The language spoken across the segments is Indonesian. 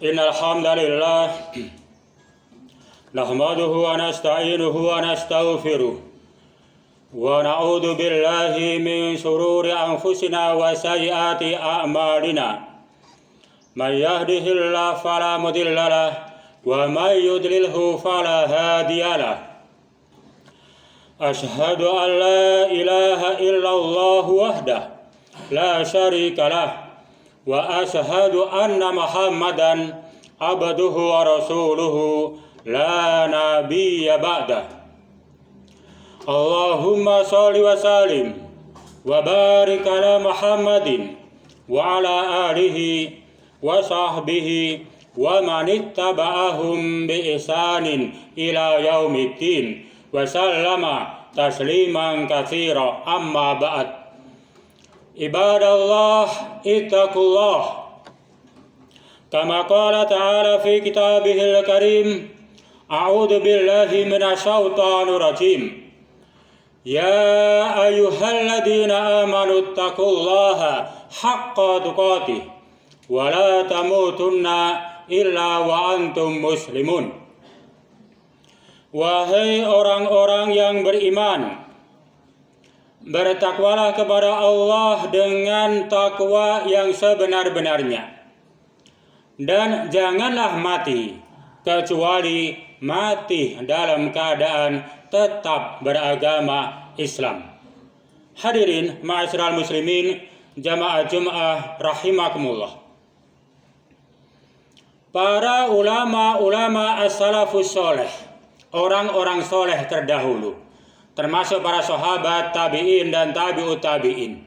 إن الحمد لله نحمده ونستعينه ونستغفره ونعوذ بالله من شرور أنفسنا وسيئات أعمالنا من يهده الله فلا مضل له ومن يضلله فلا هادي له أشهد أن لا إله إلا الله وحده لا شريك له وأشهد أن محمدا عبده ورسوله لا نبي بعده اللهم صل وسلم وبارك على محمد وعلى آله وصحبه ومن اتبعهم بإحسان إلى يوم الدين وسلم تسليما كثيرا أما بعد عباد الله اتقوا الله كما قال تعالى في كتابه الكريم أعوذ بالله من الشيطان الرجيم يا أيها الذين آمنوا اتقوا الله حق تقاته ولا تموتن إلا وأنتم مسلمون. Wahai orang-orang yang beriman, bertakwalah kepada Allah dengan takwa yang sebenar-benarnya, dan janganlah mati kecuali mati dalam keadaan tetap beragama Islam. Hadirin ma'asyiral muslimin jamaah Jum'ah rahimakumullah. Para ulama as-salafus soleh, orang-orang soleh terdahulu, termasuk para sahabat, tabi'in dan tabi'ut tabi'in,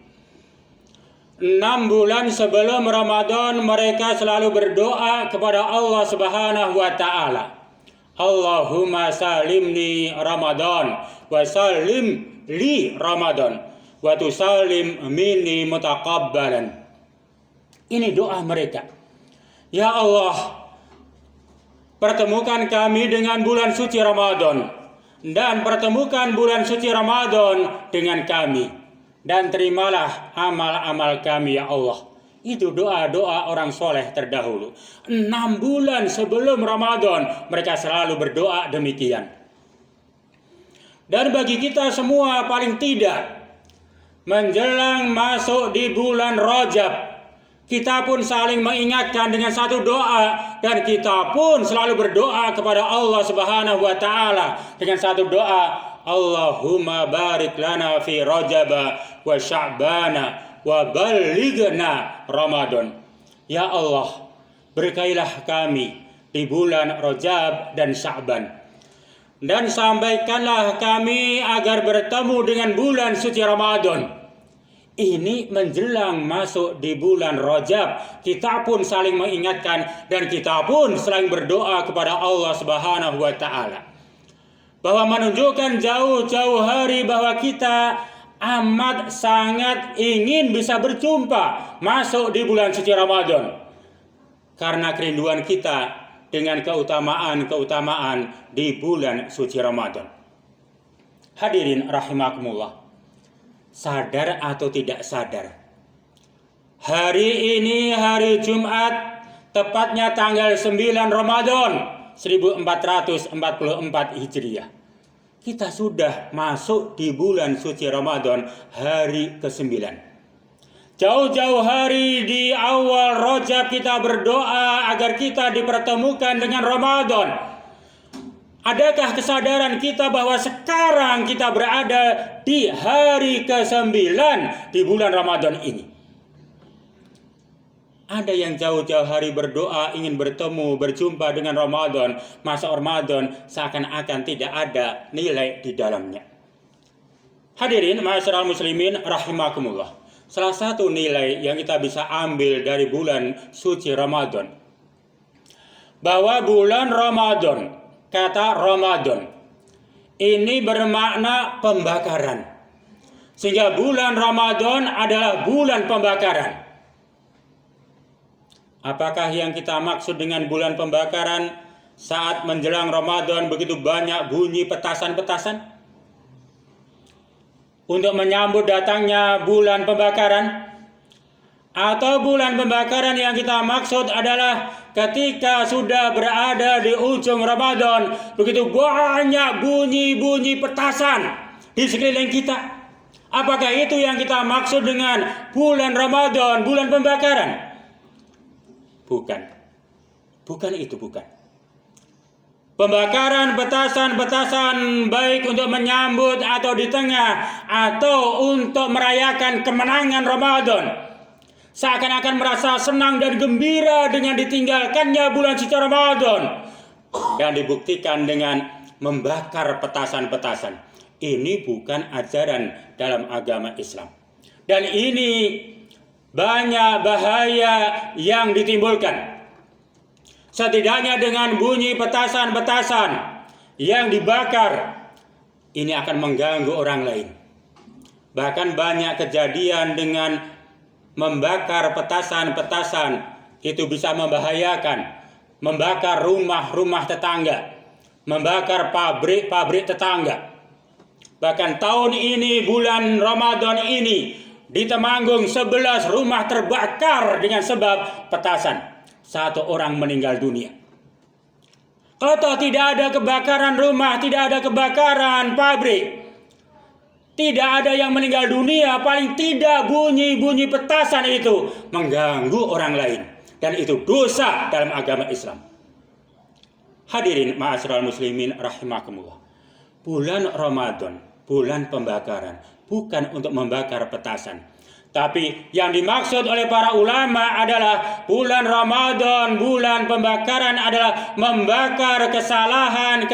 6 bulan sebelum Ramadan mereka selalu berdoa kepada Allah Subhanahu wa ta'ala, Allahumma salimni Ramadan wa salim li Ramadan wa tusalim minni mutaqabbalan. Ini doa mereka. Ya Allah, pertemukan kami dengan bulan suci Ramadan, dan pertemukan bulan suci Ramadan dengan kami, dan terimalah amal-amal kami ya Allah. Itu doa-doa orang soleh terdahulu. 6 bulan sebelum Ramadan mereka selalu berdoa demikian. Dan bagi kita semua paling tidak, menjelang masuk di bulan Rajab, kita pun saling mengingatkan dengan satu doa, dan kita pun selalu berdoa kepada Allah Subhanahu wa ta'ala dengan satu doa, Allahumma barik lana fi Rajaba wa Sya'bana wa ballighna Ramadan. Ya Allah, berkailah kami di bulan Rajab dan Sya'ban, dan sampaikanlah kami agar bertemu dengan bulan suci Ramadan. Ini menjelang masuk di bulan Rajab, kita pun saling mengingatkan dan kita pun saling berdoa kepada Allah Subhanahu wa ta'ala, bahwa menunjukkan jauh-jauh hari bahwa kita amat sangat ingin bisa berjumpa masuk di bulan suci Ramadan, karena kerinduan kita dengan keutamaan-keutamaan di bulan suci Ramadan. Hadirin rahimakumullah, sadar atau tidak sadar, hari ini hari Jumat, tepatnya tanggal 9 Ramadan 1444 Hijriah, kita sudah masuk di bulan suci Ramadan hari ke-9. Jauh-jauh hari di awal Rajab kita berdoa agar kita dipertemukan dengan Ramadan. Adakah kesadaran kita bahwa sekarang kita berada di hari ke-9 di bulan Ramadan ini? Ada yang jauh-jauh hari berdoa ingin bertemu, berjumpa dengan Ramadan, masa Ramadan seakan-akan tidak ada nilai di dalamnya. Hadirin ma'asyiral muslimin rahimakumullah. Salah satu nilai yang kita bisa ambil dari bulan suci Ramadan, bahwa bulan Ramadan, kata Ramadan ini bermakna pembakaran, sehingga bulan Ramadan adalah bulan pembakaran. Apakah yang kita maksud dengan bulan pembakaran saat menjelang Ramadan begitu banyak bunyi petasan-petasan untuk menyambut datangnya bulan pembakaran? Atau bulan pembakaran yang kita maksud adalah ketika sudah berada di ujung Ramadan, begitu banyak bunyi-bunyi petasan di sekeliling kita. Apakah itu yang kita maksud dengan bulan Ramadan, bulan pembakaran? Bukan. Bukan itu, bukan. Pembakaran petasan-petasan baik untuk menyambut atau di tengah atau untuk merayakan kemenangan Ramadan. Seakan-akan merasa senang dan gembira dengan ditinggalkannya bulan suci Ramadan. Dan dibuktikan dengan membakar petasan-petasan. Ini bukan ajaran dalam agama Islam. Dan ini banyak bahaya yang ditimbulkan. Setidaknya dengan bunyi petasan-petasan yang dibakar, ini akan mengganggu orang lain. Bahkan banyak kejadian dengan membakar petasan-petasan itu bisa membahayakan, membakar rumah-rumah tetangga, membakar pabrik-pabrik tetangga. Bahkan tahun ini, bulan Ramadan ini, di Temanggung 11 rumah terbakar dengan sebab petasan. 1 orang meninggal dunia. Kalau tidak ada kebakaran rumah, tidak ada kebakaran pabrik, tidak ada yang meninggal dunia, paling tidak bunyi-bunyi petasan itu mengganggu orang lain. Dan itu dosa dalam agama Islam. Hadirin ma'asyiral muslimin rahimakumullah. Bulan Ramadan, bulan pembakaran, bukan untuk membakar petasan. Tapi yang dimaksud oleh para ulama adalah bulan Ramadan, bulan pembakaran adalah membakar kesalahan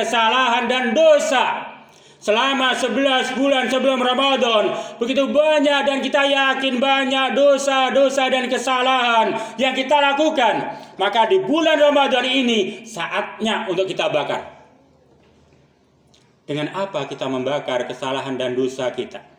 dan dosa. Selama 11 bulan sebelum Ramadan, begitu banyak dan kita yakin banyak dosa-dosa dan kesalahan yang kita lakukan. Maka di bulan Ramadan ini saatnya untuk kita bakar. Dengan apa kita membakar kesalahan dan dosa kita?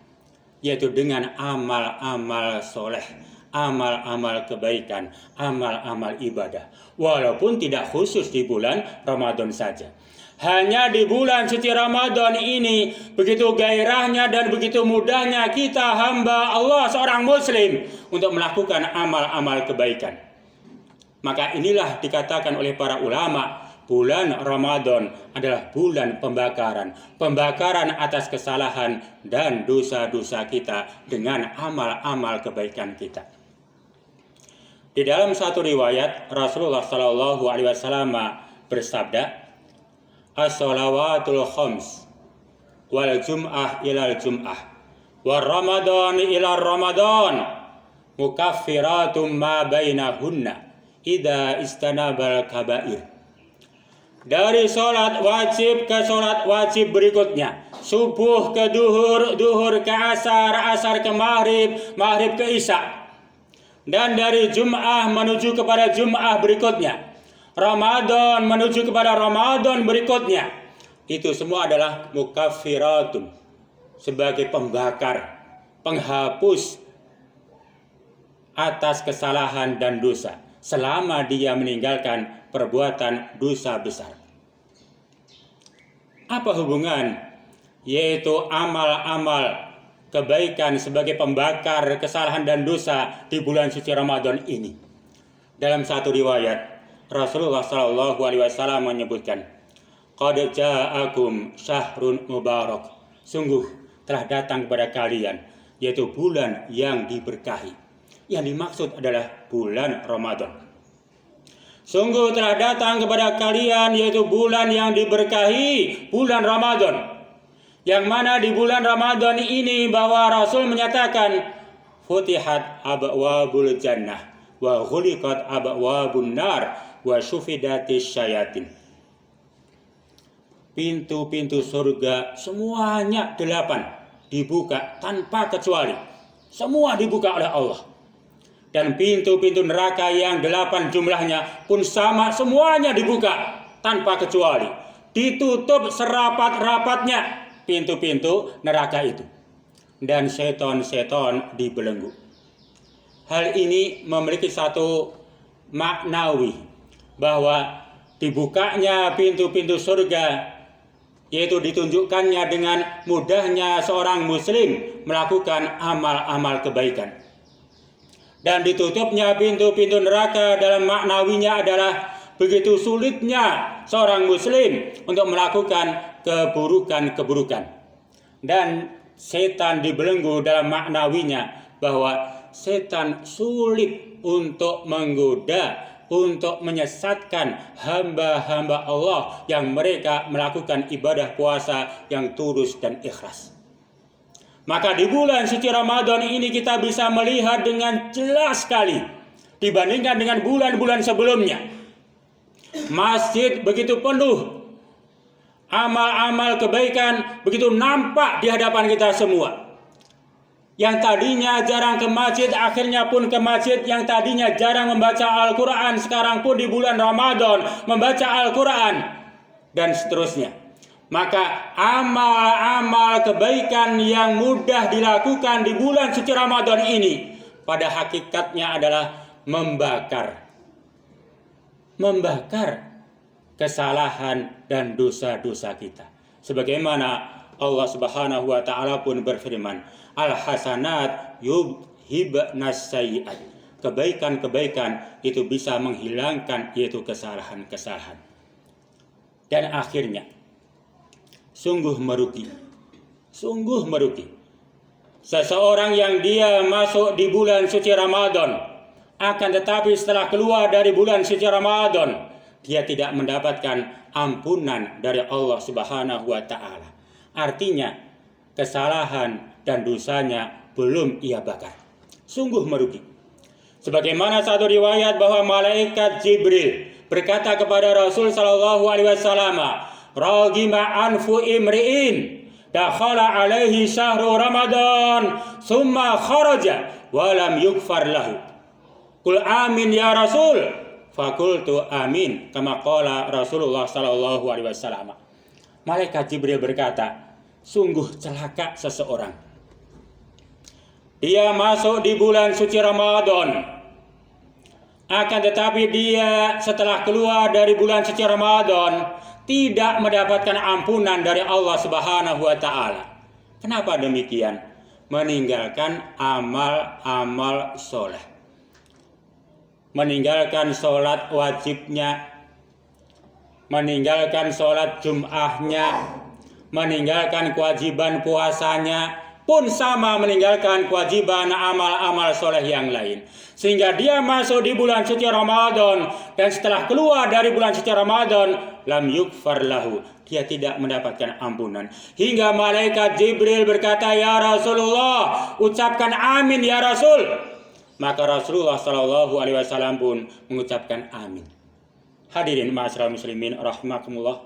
Yaitu dengan amal-amal soleh, amal-amal kebaikan, amal-amal ibadah. Walaupun tidak khusus di bulan Ramadan saja. Hanya di bulan suci Ramadan ini begitu gairahnya dan begitu mudahnya kita hamba Allah seorang muslim untuk melakukan amal-amal kebaikan. Maka inilah dikatakan oleh para ulama, bulan Ramadan adalah bulan pembakaran. Pembakaran atas kesalahan dan dosa-dosa kita dengan amal-amal kebaikan kita. Di dalam satu riwayat Rasulullah SAW bersabda, as-salawatul khams wal jum'ah ilal jum'ah wal ramadan ila ramadan mukaffiratun ma bainahunna idza istanabal kabair. Dari sholat wajib ke sholat wajib berikutnya, subuh ke duhur, duhur ke asar, asar ke maghrib, maghrib ke isya. Dan dari Jum'ah menuju kepada Jum'ah berikutnya, Ramadan menuju kepada Ramadan berikutnya, itu semua adalah mukaffiratun, sebagai pembakar, penghapus atas kesalahan dan dosa selama dia meninggalkan perbuatan dosa besar. Apa hubungan yaitu amal-amal kebaikan sebagai pembakar kesalahan dan dosa di bulan suci Ramadan ini? Dalam satu riwayat Rasulullah SAW menyebutkan, qad ja'akum syahrun mubarak, sungguh telah datang kepada kalian yaitu bulan yang diberkahi. Yang dimaksud adalah bulan Ramadan. Sungguh telah datang kepada kalian yaitu bulan yang diberkahi, bulan Ramadan. Yang mana di bulan Ramadan ini bahwa Rasul menyatakan, futihat abwabul jannah wa ghuliqat abwabun nar wa syufidatis syayatin. Pintu-pintu surga semuanya 8 dibuka tanpa kecuali. Semua dibuka oleh Allah. Dan pintu-pintu neraka yang 8 jumlahnya pun sama, semuanya dibuka tanpa kecuali. Ditutup serapat-rapatnya pintu-pintu neraka itu. Dan seton-seton dibelenggu. Hal ini memiliki satu maknawi, bahwa dibukanya pintu-pintu surga yaitu ditunjukkannya dengan mudahnya seorang muslim melakukan amal-amal kebaikan. Dan ditutupnya pintu-pintu neraka dalam maknawinya adalah begitu sulitnya seorang muslim untuk melakukan keburukan-keburukan. Dan setan dibelenggu dalam maknawinya bahwa setan sulit untuk menggoda, untuk menyesatkan hamba-hamba Allah yang mereka melakukan ibadah puasa yang tulus dan ikhlas. Maka di bulan suci Ramadan ini kita bisa melihat dengan jelas sekali dibandingkan dengan bulan-bulan sebelumnya. Masjid begitu penuh, amal-amal kebaikan begitu nampak di hadapan kita semua. Yang tadinya jarang ke masjid, akhirnya pun ke masjid. Yang tadinya jarang membaca Al-Quran, sekarang pun di bulan Ramadan membaca Al-Quran, dan seterusnya. Maka amal-amal kebaikan yang mudah dilakukan di bulan suci Ramadan ini pada hakikatnya adalah membakar kesalahan dan dosa-dosa kita. Sebagaimana Allah Subhanahu wa taala pun berfirman, al-hasanat yudhibnas sayyi'at. Kebaikan-kebaikan itu bisa menghilangkan yaitu kesalahan-kesalahan. Dan akhirnya sungguh merugi. Seseorang yang dia masuk di bulan suci Ramadan, akan tetapi setelah keluar dari bulan suci Ramadan, dia tidak mendapatkan ampunan dari Allah Subhanahu wa taala. Artinya kesalahan dan dosanya belum ia bakar. Sungguh merugi. Sebagaimana satu riwayat bahwa malaikat Jibril berkata kepada Rasul sallallahu alaihi wasallam, "Ragima anfu imri'in dakhala alaihi syahru Ramadan summa kharaja wa lam yukfar lahu. Qul amin ya Rasul." Fakultu amin kama qala Rasulullah sallallahu alaihi wasallam. Malaikat Jibril berkata, sungguh celaka seseorang. Dia masuk di bulan suci Ramadan, akan tetapi dia setelah keluar dari bulan suci Ramadan tidak mendapatkan ampunan dari Allah Subhanahu wa taala. Kenapa demikian? Meninggalkan amal-amal soleh. Meninggalkan sholat wajibnya, meninggalkan sholat Jum'ahnya, meninggalkan kewajiban puasanya, pun sama meninggalkan kewajiban amal-amal soleh yang lain. Sehingga dia masuk di bulan suci Ramadan, dan setelah keluar dari bulan suci Ramadan, lam yukfar lahu, dia tidak mendapatkan ampunan. Hingga malaikat Jibril berkata, ya Rasulullah, ucapkan amin ya Rasul. Maka Rasulullah sallallahu alaihi wasallam pun mengucapkan amin. Hadirin ma'asyiral muslimin rahimakumullah,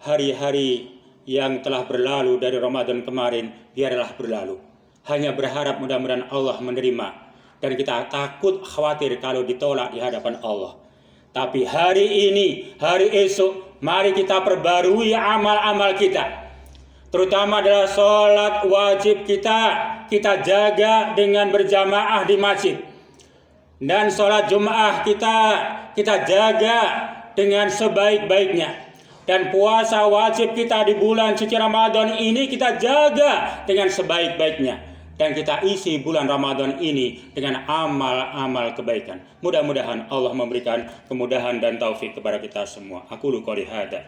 hari-hari yang telah berlalu dari Ramadan kemarin biarlah berlalu. Hanya berharap mudah-mudahan Allah menerima, dan kita takut khawatir kalau ditolak di hadapan Allah. Tapi hari ini, hari esok, mari kita perbarui amal-amal kita. Terutama adalah sholat wajib kita jaga dengan berjamaah di masjid. Dan sholat Jum'ah kita jaga dengan sebaik-baiknya. Dan puasa wajib kita di bulan suci Ramadan ini kita jaga dengan sebaik-baiknya. Dan kita isi bulan Ramadan ini dengan amal-amal kebaikan. Mudah-mudahan Allah memberikan kemudahan dan taufik kepada kita semua. Aku qouli hadza